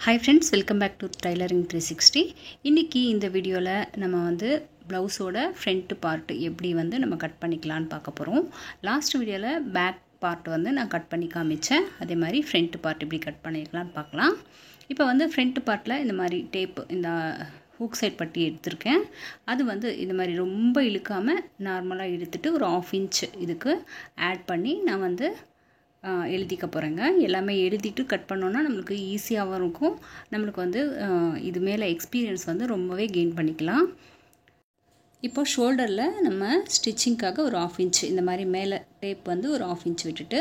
Hi friends, welcome back to Tailoring 360. இன்னைக்கு இந்த வீடியோல நம்ம வந்து ப்ளவுஸோட ஃப்ரண்ட் பார்ட் எப்படி வந்து நம்ம கட் பண்ணிக்கலாம்னு பார்க்க போறோம். லாஸ்ட் வீடியோல பேக் பார்ட் வந்து நான் கட் பண்ணி காமிச்சேன். அதே மாதிரி ஃப்ரண்ட் பார்ட் எப்படி கட் பண்ணிக்கலாம்னு பார்க்கலாம். இப்போ வந்து ஃப்ரண்ட் பார்ட்ல இந்த மாதிரி டேப் இந்த ஹூக் சைட் பட்டி எடுத்திருக்கேன். அது வந்து இந்த மாதிரி ரொம்ப இழுக்காம நார்மலா எடுத்துட்டு ஒரு 1/2 இன்ச் இதுக்கு ஆட் பண்ணி நான் வந்து எழுதிக்க போகிறேங்க. எல்லாமே எழுதிட்டு கட் பண்ணோன்னா நம்மளுக்கு ஈஸியாகவும் இருக்கும். நம்மளுக்கு வந்து இது மேலே எக்ஸ்பீரியன்ஸ் வந்து ரொம்பவே கெயின் பண்ணிக்கலாம். இப்போ ஷோல்டரில் நம்ம ஸ்டிச்சிங்க்காக ஒரு 1/2 இன்ச் இந்த மாதிரி மேலே டேப் வந்து ஒரு 1/2 இன்ச் விட்டுட்டு,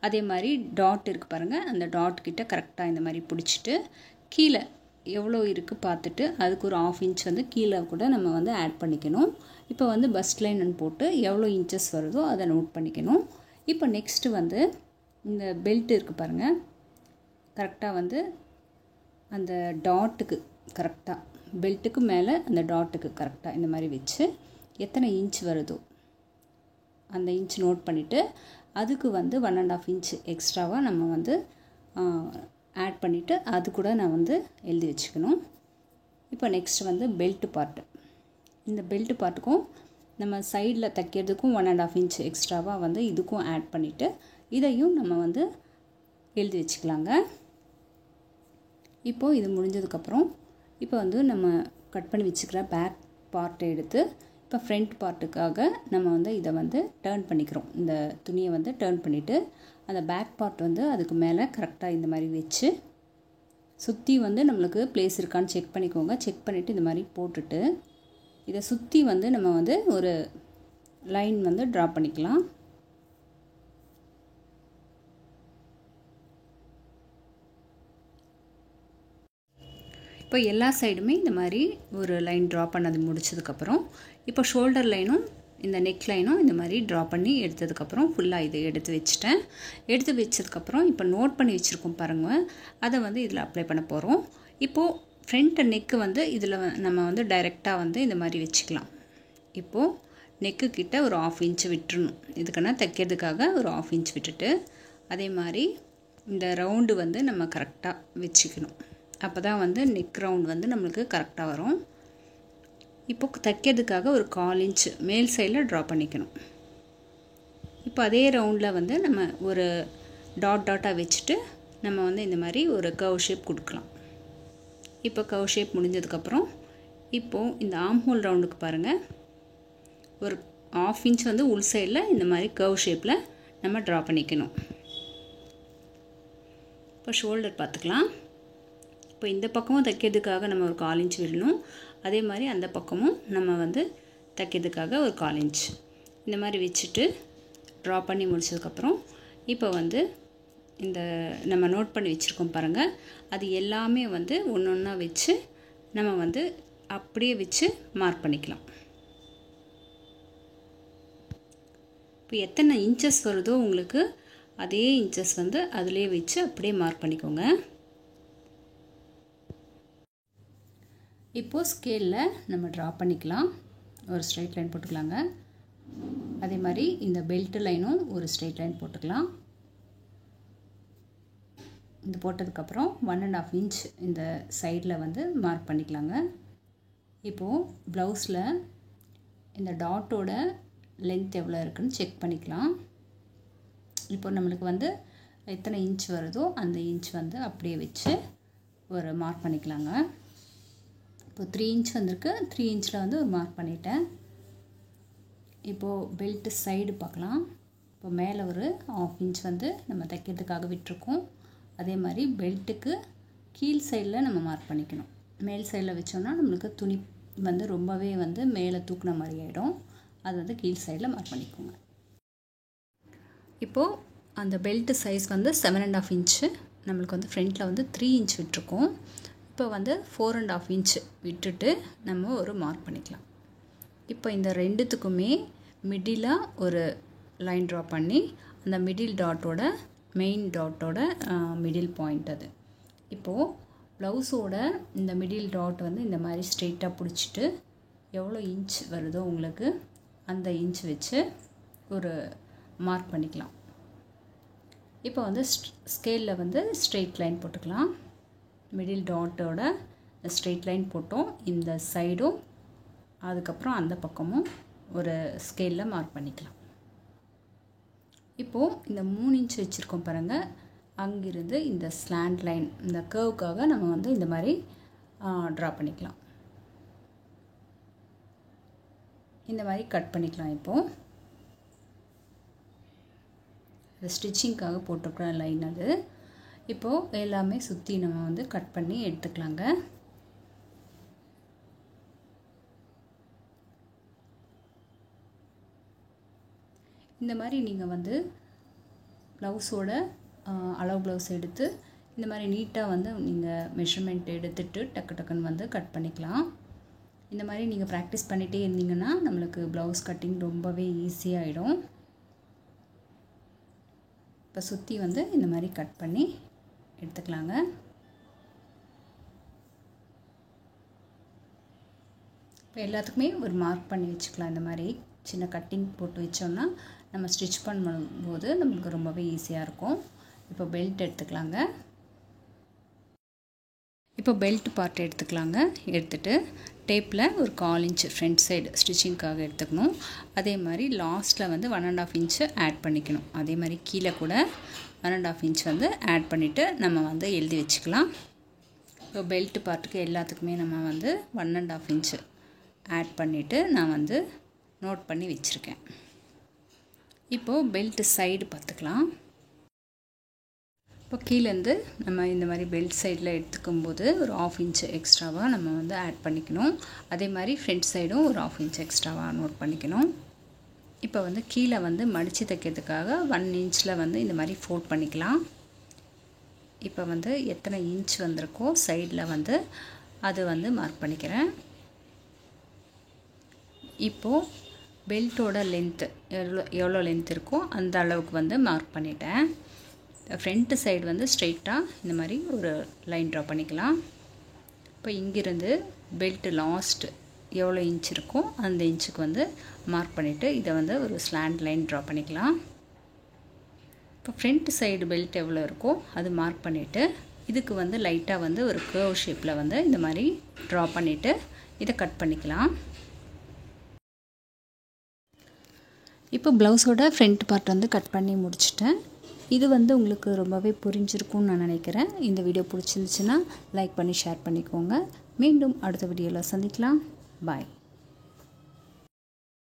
அதே மாதிரி டாட் இருக்குது பாருங்கள், அந்த டாட் கிட்ட கரெக்டாக இந்த மாதிரி பிடிச்சிட்டு கீழே எவ்வளோ இருக்குது பார்த்துட்டு அதுக்கு ஒரு 1/2 இன்ச் வந்து கீழே கூட நம்ம வந்து ஆட் பண்ணிக்கணும். இப்போ வந்து பஸ்ட் லைன் போட்டு எவ்வளோ இன்ச்சஸ் வருதோ அதை நோட் பண்ணிக்கணும். இப்போ நெக்ஸ்ட்டு வந்து இந்த பெல்ட் இருக்குது பாருங்கள், கரெக்டாக வந்து அந்த டாட்டுக்கு கரெக்டாக பெல்ட்டுக்கு மேலே அந்த டாட்டுக்கு கரெக்டாக இந்த மாதிரி வச்சு எத்தனை இன்ச் வருதோ அந்த இன்ச் நோட் பண்ணிவிட்டு அதுக்கு வந்து 1.5 இன்ச் எக்ஸ்ட்ராவாக நம்ம வந்து ஆட் பண்ணிவிட்டு அது கூட நான் வந்து எழுதி வச்சுக்கணும். இப்போ நெக்ஸ்ட் வந்து பெல்ட் பார்ட்டு. இந்த பெல்ட் பார்ட்டுக்கும் நம்ம சைடில் தைக்கிறதுக்கும் 1.5 இன்ச் எக்ஸ்ட்ராவாக வந்து இதுக்கும் ஆட் பண்ணிவிட்டு இதையும் நம்ம வந்து எழுதி வச்சுக்கலாங்க. இப்போது இது முடிஞ்சதுக்கப்புறம் இப்போ வந்து நம்ம கட் பண்ணி வச்சுக்கிற பேக் பார்ட்டை எடுத்து இப்போ ஃப்ரண்ட் பார்ட்டுக்காக நம்ம வந்து இதை வந்து டர்ன் பண்ணிக்கிறோம். இந்த துணியை வந்து டர்ன் பண்ணிவிட்டு அந்த பேக் பார்ட் வந்து அதுக்கு மேலே கரெக்டாக இந்த மாதிரி வச்சு சுற்றி வந்து நம்மளுக்கு பிளேஸ் இருக்கான்னு செக் பண்ணிக்கோங்க. செக் பண்ணிவிட்டு இந்த மாதிரி போட்டுட்டு இதை சுற்றி வந்து நம்ம வந்து ஒரு லைன் வந்து ட்ரா பண்ணிக்கலாம். இப்போ எல்லா சைடுமே இந்த மாதிரி ஒரு லைன் ட்ரா பண்ணது முடிச்சதுக்கப்புறம் இப்போ ஷோல்டர் லைனும் இந்த நெக் லைனும் இந்த மாதிரி ட்ரா பண்ணி எடுத்ததுக்கப்புறம் ஃபுல்லாக இதை எடுத்து வச்சுட்டேன். எடுத்து வச்சதுக்கப்புறம் இப்போ நோட் பண்ணி வச்சுருக்கோம் பாருங்கள், அதை வந்து இதில் அப்ளை பண்ண போகிறோம். இப்போது ஃப்ரண்ட் நெக்கு வந்து இதில் நம்ம வந்து டைரெக்டாக வந்து இந்த மாதிரி வச்சுக்கலாம். இப்போது நெக்கு கிட்ட ஒரு 1/2 இன்ச் விட்டுறணும். இதுக்குன்னா தைக்கிறதுக்காக ஒரு 1/2 இன்ச் விட்டுட்டு அதே மாதிரி இந்த ரவுண்டு வந்து நம்ம கரெக்டாக வச்சுக்கணும். அப்போ தான் வந்து நெக் ரவுண்ட் வந்து நம்மளுக்கு கரெக்டாக வரும். இப்போ தைக்கிறதுக்காக ஒரு 1/4 இன்ச் மேல் சைடில் ட்ரா பண்ணிக்கணும். இப்போ அதே ரவுண்டில் வந்து நம்ம ஒரு டாட்டாக வச்சுட்டு நம்ம வந்து இந்த மாதிரி ஒரு கர்வ் ஷேப் கொடுக்கலாம். இப்போ கர்வ் ஷேப் முடிஞ்சதுக்கப்புறம் இப்போது இந்த ஆர்ம் ஹோல் ரவுண்டுக்கு பாருங்கள், ஒரு 1/2 இன்ச் வந்து உள் சைடில் இந்த மாதிரி கர்வ் ஷேப்பில் நம்ம ட்ரா பண்ணிக்கணும். இப்போ ஷோல்டர் பார்த்துக்கலாம். இப்போ இந்த பக்கமும் தைக்கிறதுக்காக நம்ம ஒரு 1/4 இன்ச் விடணும். அதே மாதிரி அந்த பக்கமும் நம்ம வந்து தைக்கிறதுக்காக ஒரு 1/4 இன்ச் இந்த மாதிரி வச்சுட்டு ட்ரா பண்ணி முடிச்சதுக்கப்புறம் இப்போ வந்து இந்த நம்ம நோட் பண்ணி வச்சுருக்கோம் பாருங்கள், அது எல்லாமே வந்து ஒன்று ஒன்றா வச்சு நம்ம வந்து அப்படியே வச்சு மார்க் பண்ணிக்கலாம். இப்போ எத்தனை இன்ச்சஸ் வருதோ உங்களுக்கு அதே இன்ச்சஸ் வந்து அதிலே வச்சு அப்படியே மார்க் பண்ணிக்கோங்க. இப்போது ஸ்கேலில் நம்ம ட்ரா பண்ணிக்கலாம். ஒரு ஸ்ட்ரைட் லைன் போட்டுக்கலாங்க. அதே மாதிரி இந்த பெல்ட் லைனும் ஒரு ஸ்ட்ரைட் லைன் போட்டுக்கலாம். இது போட்டதுக்கப்புறம் 1.5 இன்ச் இந்த சைடில் வந்து மார்க் பண்ணிக்கலாங்க. இப்போது ப்ளவுஸில் இந்த டாட்டோட லென்த் எவ்வளோ இருக்குதுன்னு செக் பண்ணிக்கலாம். இப்போ நம்மளுக்கு வந்து எத்தனை இன்ச் வருதோ அந்த இன்ச் வந்து அப்படியே வச்சு ஒரு மார்க் பண்ணிக்கலாங்க. இப்போ 3 இன்ச் வந்திருக்கு. 3 இன்ச்சில் வந்து ஒரு மார்க் பண்ணிட்டேன். இப்போது பெல்ட்டு சைடு பார்க்கலாம். இப்போ மேலே ஒரு 1/2 இன்ச் வந்து நம்ம தைக்கிறதுக்காக விட்டுருக்கோம். அதே மாதிரி பெல்ட்டுக்கு கீழ் சைடில் நம்ம மார்க் பண்ணிக்கணும். மேல் சைடில் வச்சோன்னா நம்மளுக்கு துணி வந்து ரொம்பவே வந்து மேலே தூக்குன மாதிரி ஆகிடும். அது வந்து கீழ் சைடில் மார்க் பண்ணிக்கோங்க. இப்போது அந்த பெல்ட்டு சைஸ் வந்து 7.5 இன்ச்சு, நம்மளுக்கு வந்து ஃப்ரண்ட்டில் வந்து 3 இன்ச் விட்டுருக்கோம். இப்போ வந்து 4.5 இன்ச் விட்டுட்டு நம்ம ஒரு மார்க் பண்ணிக்கலாம். இப்போ இந்த ரெண்டுத்துக்குமே மிடிலாக ஒரு லைன் ட்ரா பண்ணி அந்த மிடில் டாட்டோட மெயின் டாட்டோட மிடில் பாயிண்ட் அது. இப்போது ப்ளவுஸோட இந்த மிடில் டாட் வந்து இந்த மாதிரி ஸ்ட்ரெயிட்டாக பிடிச்சிட்டு எவ்வளோ இன்ச் வருதோ உங்களுக்கு அந்த இன்ச் வச்சு ஒரு மார்க் பண்ணிக்கலாம். இப்போ வந்து ஸ்கேலில் வந்து ஸ்ட்ரெயிட் லைன் போட்டுக்கலாம். மிடில் டாட்டோட ஸ்ட்ரெயிட் லைன் போட்டோம். இந்த சைடும் அதுக்கப்புறம் அந்த பக்கமும் ஒரு ஸ்கேலில் மார்க் பண்ணிக்கலாம். இப்போது இந்த 3 இன்ச் வச்சுருக்கோம் பாருங்கள், அங்கிருந்து இந்த ஸ்லாண்ட் லைன் இந்த கர்வுக்காக நம்ம வந்து இந்த மாதிரி ட்ரா பண்ணிக்கலாம். இந்த மாதிரி கட் பண்ணிக்கலாம். இப்போது ஸ்டிச்சிங்காக போட்டிருக்கிற லைன் அது. இப்போது எல்லாமே சுற்றி நம்ம வந்து கட் பண்ணி எடுத்துக்கலாங்க. இந்த மாதிரி நீங்கள் வந்து ப்ளவுஸோட அளவு ப்ளவுஸ் எடுத்து இந்த மாதிரி நீட்டாக வந்து நீங்கள் மெஷர்மெண்ட் எடுத்துகிட்டு டக்கு டக்குன்னு வந்து கட் பண்ணிக்கலாம். இந்த மாதிரி நீங்கள் ப்ராக்டிஸ் பண்ணிகிட்டே இருந்தீங்கன்னா நம்மளுக்கு ப்ளவுஸ் கட்டிங் ரொம்பவே ஈஸியாகிடும். இப்போ சுற்றி வந்து இந்த மாதிரி கட் பண்ணி எடுத்துக்கலாங்க. இப்போ எல்லாத்துக்குமே ஒரு மார்க் பண்ணி வச்சுக்கலாம். இந்த மாதிரி சின்ன கட்டிங் போட்டு வச்சோம்னா நம்ம ஸ்டிச் பண்ணும்போது நம்மளுக்கு ரொம்பவே ஈஸியாக இருக்கும். இப்போ பெல்ட் எடுத்துக்கலாங்க. இப்போ பெல்ட் பார்ட் எடுத்துக்கலாங்க. எடுத்துகிட்டு டேப்பில் ஒரு 1/4 இன்ச் ஃப்ரண்ட் சைடு ஸ்டிச்சிங்காக எடுத்துக்கணும். அதே மாதிரி லாஸ்ட்டில் வந்து 1.5 இன்ச்சு ஆட் பண்ணிக்கணும். அதே மாதிரி கீழே கூட 1.5 இன்ச் வந்து ஆட் பண்ணிவிட்டு நம்ம வந்து எழுதி வச்சுக்கலாம். இப்போ பெல்ட் பார்ட்டுக்கு எல்லாத்துக்குமே நம்ம வந்து 1.5 இன்ச்சு ஆட் பண்ணிவிட்டு நான் வந்து நோட் பண்ணி வச்சுருக்கேன். இப்போது பெல்ட் சைடு பார்த்துக்கலாம். இப்போ கீழேருந்து நம்ம இந்த மாதிரி பெல்ட் சைடில் எடுத்துக்கும்போது ஒரு 1/2 இன்ச்சு எக்ஸ்ட்ராவாக நம்ம வந்து ஆட் பண்ணிக்கணும். அதே மாதிரி ஃப்ரண்ட் சைடும் ஒரு 1/2 இன்ச் எக்ஸ்ட்ராவாக நோட் பண்ணிக்கணும். இப்போ வந்து கீழே வந்து மடித்து தைக்கிறதுக்காக 1 இன்ச்சில் வந்து இந்த மாதிரி ஃபோல்ட் பண்ணிக்கலாம். இப்போ வந்து எத்தனை இன்ச் வந்திருக்கோ சைடில் வந்து அது வந்து மார்க் பண்ணிக்கிறேன். இப்போது பெல்ட்டோட லென்த்து எவ்வளோ லென்த் இருக்கோ அந்த அளவுக்கு வந்து மார்க் பண்ணிட்டேன். ஃப்ரண்ட்டு சைடு வந்து ஸ்ட்ரெயிட்டாக இந்த மாதிரி ஒரு லைன் ட்ரா பண்ணிக்கலாம். இப்போ இங்கிருந்து பெல்ட்டு லாஸ்ட் எவ்வளோ இன்ச் இருக்கோ அந்த இன்ச்சுக்கு வந்து மார்க் பண்ணிவிட்டு இதை வந்து ஒரு ஸ்லாண்ட் லைன் ட்ரா பண்ணிக்கலாம். இப்போ ஃப்ரண்ட் சைடு பெல்ட் எவ்வளோ இருக்கோ அது மார்க் பண்ணிவிட்டு இதுக்கு வந்து லைட்டாக வந்து ஒரு கர்வ் ஷேப்பில் வந்து இந்த மாதிரி ட்ரா பண்ணிவிட்டு இதை கட் பண்ணிக்கலாம். இப்போ ப்ளவுஸோட ஃப்ரண்ட் பார்ட் வந்து கட் பண்ணி முடிச்சிட்டேன். இது வந்து உங்களுக்கு ரொம்பவே புரிஞ்சிருக்கும்னு நான் நினைக்கிறேன். இந்த வீடியோ பிடிச்சிருந்துச்சுன்னா லைக் பண்ணி ஷேர் பண்ணிக்கோங்க. மீண்டும் அடுத்த வீடியோவில் சந்திக்கலாம். பாய்.